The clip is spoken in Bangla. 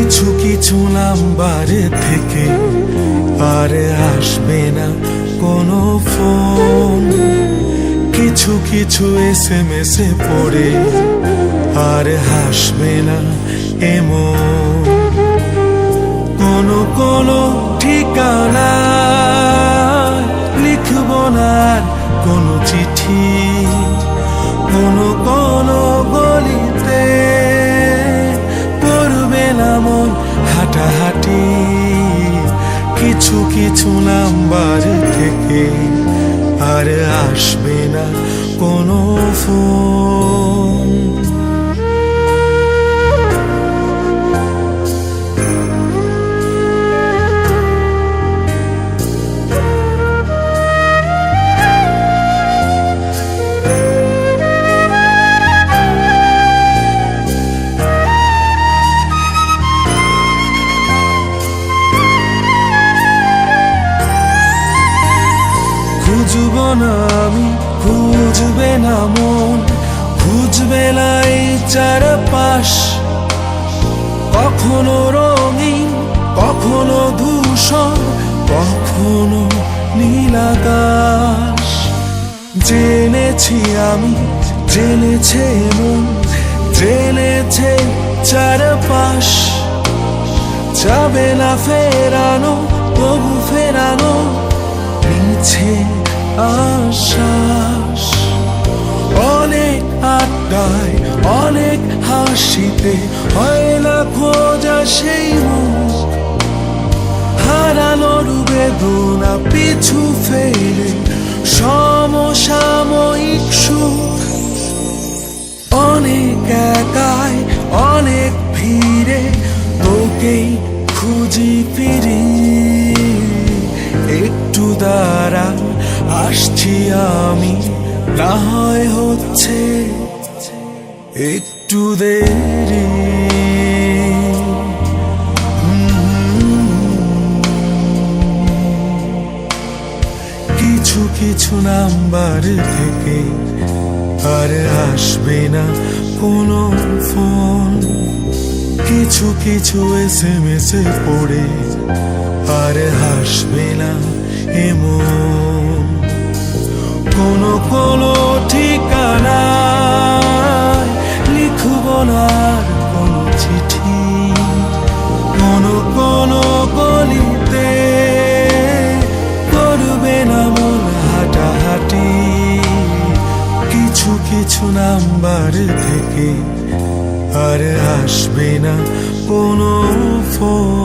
কিছু কিছু নাম্বার থেকে আর আসবে না কোনো ফোন, কিছু কিছু SMS পড়ে আর হাসবে না এমন। কোনো কোনো ঠিকানা লিখব না আর কোনো চিঠি, কোনো কোনো গলিতে করবে না মন হাঁটাহাঁটি। কিছু কিছু নাম্বার থেকে আর আসবে না কোনো ফোন। খুঁজব না আমি, খুঁজবে না মন, খুঁজবে না এই চারপাশ। কখনো রঙিন, কখনো ধূসর, কখনো নীল আকাশ। জেনেছি আমি, জেনেছে মন, জেনেছে চারপাশ। যাবে না ফেরানো, তবু ফেরানো মিছে আশ্বাস। অনেক আড্ডায়, অনেক হাসিতে হয় না খোঁজা সেই মুখ। হারানোর বেদনা পিছু ফেলে সমসাময়িক সুখ। অনেক একাই, অনেক ভিড়ে তোকেই খুঁজি ফিরি। একটু দাঁড়া, আসছি আমি, না হয় হচ্ছে একটু দেরি। কিছু কিছু নাম্বার থেকে আর আসবে না কোনো ফোন, কিছু কিছু SMS পড়ে আর হাসবে না এমন। কোনো কোনো ঠিকানা লিখব না আর কোনো চিঠি, কোনো কোনো গলিতে করবে না মন হাঁটাহাঁটি। কিছু কিছু নাম্বার থেকে আর আসবে না কোনো ফোন।